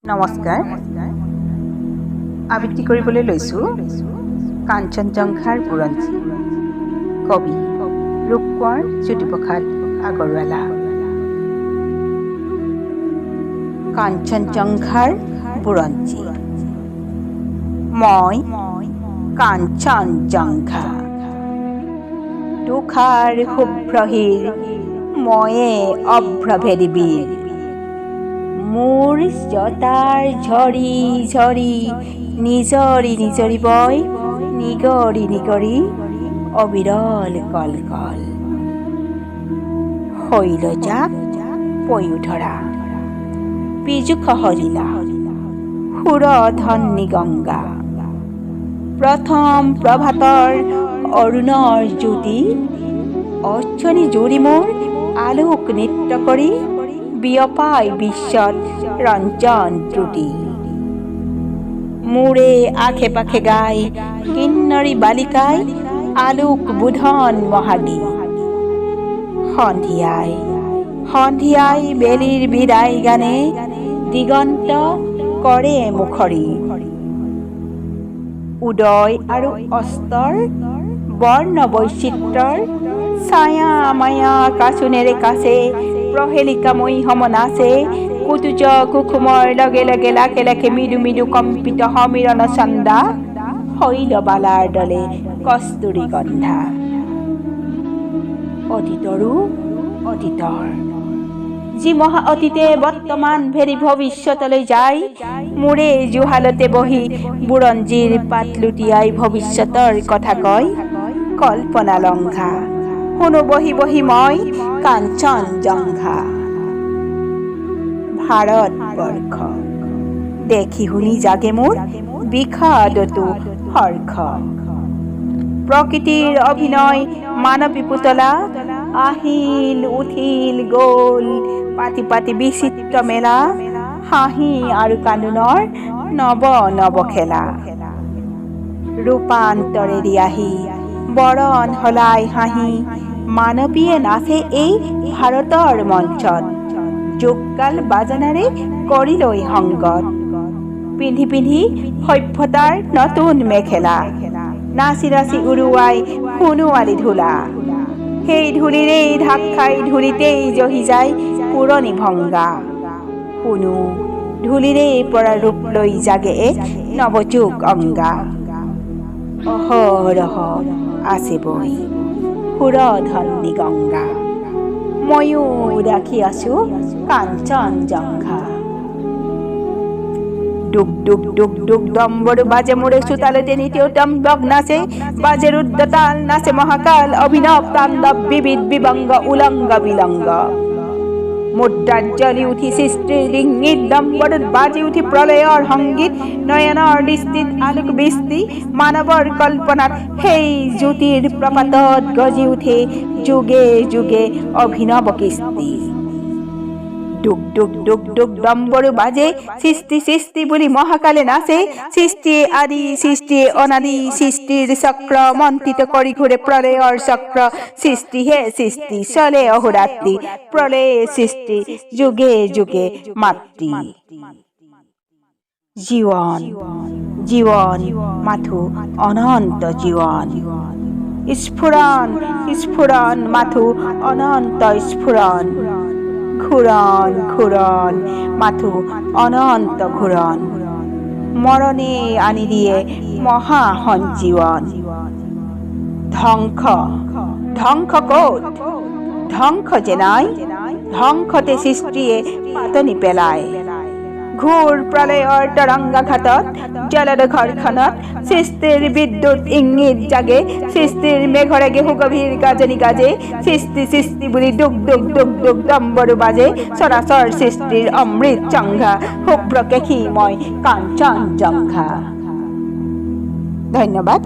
নমস্কাৰ। আবৃত্তি কৰিবলৈ লৈছোঁ কাঞ্চনজংঘাৰ বুৰঞ্জী। কবি ৰূপকোঁৱৰ জ্যোতিপ্ৰসাদ আগৰৱালা। কাঞ্চনজংঘাৰ বুৰঞ্জী। মই কাঞ্চনজংঘা, তুষাৰ শুভ্ৰহীৰ ময়ে অভ্ৰভেদী বীৰ। মোৰ জটাৰ ঝৰি ঝৰি নিজৰি নিজৰি বয়, নিগৰি নিগৰি অবিৰল কল কল। শৈলজাক পয়োধৰা পীযুষ সলিলা, সুৰধন্বী গংগা। প্ৰথম প্ৰভাতৰ অৰুণৰ জ্যোতি, অশ্বিনী জুৰি মোৰ আলোক নৃত্য কৰি বিয়পাই বিশ্বত ৰঞ্জন ত্ৰুটি। মোৰে আশে পাশে গাই কিন্নৰী বালিকাই আলোক বোধন মহাগী। সন্ধিয়াই সন্ধিয়াই বেলিৰ বিদায় গানে দিগন্ত কৰে মুখৰী। উদয় আৰু অস্তৰ বৰ্ণ বৈচিত্ৰৰ ছায়া মায়া কাচোনেৰে কাছে প্ৰহেলিকাময়ী সম নাচে। কুতুজ কুসুমৰ লগে লগে লাখে লাখে মৃদু মৃদু কম্পিত সমীৰণ চন্দা, শৈলবালাৰ দলে কস্তুৰী গন্ধা। অতীতৰো অতীতৰ যি মহা অতীতে বৰ্তমান ভেৰি ভৱিষ্যতলৈ যায়, মোৰে জুহালতে বহি বুৰঞ্জীৰ পাত লুটিয়াই ভৱিষ্যতৰ কথা কয়। কল্পনা লংঘা শুনো বহি বহি মই কাঞ্চনজংঘা। ভাৰতবৰ্ষ দেখি শুনি জাগে মোৰ বিষাদতো হৰ্ষ। প্ৰকৃতিৰ অভিনয় মানৱী পুতলা, আহিল উঠিল গ'ল পাতি পাতি বিচিত্ৰ মেলা। হাঁহি আৰু কান্দোনৰ নৱ নৱ খেলা, ৰূপান্তৰেদি আহি বৰণ সলাই হাঁহি মানৱীয়ে নাচে এই ভাৰতৰ মঞ্চত। যোগকাল বাজানাৰে কৰিলৈ সংগত, পিন্ধি পিন্ধি সভ্যতাৰ নতুন মেখেলা। নাচি নাচি উৰুৱাই সোণোৱালী ধূলা, সেই ধূলিৰেই ঢাক খাই ধূলিতেই জহি যায় পুৰণি ভংগা। শুনো ধূলিৰেই পৰা ৰূপ লৈ জাগে এক নৱযুগ অংগা। অহৰহ আছে বৈ সুৰধন্বী গংগা, ময়ো ৰাখি আছো কাঞ্চনজংঘা। ডুগ ডুগ ডুগ ডুগ ডম্বৰু বাজে মোৰে চোতালতে নিত্যতম বগ নাচে। বাজে ৰুদ্ৰ তাল নাচে মহাকাল অভিনৱ তাণ্ডৱ বিবিধ বিভংগ উলংগ বিলংগ। মুদ্ৰাত জ্বলি উঠি সৃষ্টিৰ ৰিংগীত, ডম্বৰুত বাজি উঠি প্ৰলয়ৰ সংগীত। নয়নৰ দৃষ্টিত আলোক বৃষ্টি, মানৱৰ কল্পনাত সেই জ্যোতিৰ প্ৰপাতত গজি উঠে যুগে যুগে অভিনৱ কীৰ্তি। ডুগ ডুগ ডুগ ডুগ ডম্বৰু বাজে সৃষ্টি সৃষ্টি বুলি মহাকালে নাচে। সৃষ্টিয়ে আদি সৃষ্টিয়ে অনাদি, সৃষ্টিৰ চক্ৰ মন্থিত কৰি ঘূৰে প্ৰলয়ৰ চক্ৰ। সৃষ্টি হে সৃষ্টি চলে অহোৰাত্ৰি, প্ৰলয়ে সৃষ্টি যুগে যুগে মাতৃ। জীৱন জীৱন মাথো অনন্ত জীৱন, স্ফুৰণ স্ফুৰণ মাথো অনন্ত স্ফুৰণ। ঘূৰণ ঘূৰণ মাথো অনন্ত ঘূৰণ, মৰণে আনি দিয়ে মহা সঞ্জীৱন। ধ্বংস ধ্বংস ক'ত? ধ্বংস যে নাই, ধ্বংসতে সৃষ্টিয়ে পাতনি পেলায়। ঘূৰ প্ৰলয়ৰ তৰংগাঘাতত জলদ ঘৰখনত সৃষ্টিৰ বিদ্যুৎ ইংগিত জাগে। সৃষ্টিৰ মেঘৰেগে সুগভীৰ গাজনি গাজে। সৃষ্টি সৃষ্টি বুলি ডুগ ডুগ ডুগ ডুগ ডম্বৰু বাজে। চৰাচৰ সৃষ্টিৰ অমৃত জংঘা, শুভ্ৰ কেশী মই কাঞ্চনজংঘা। ধন্যবাদ।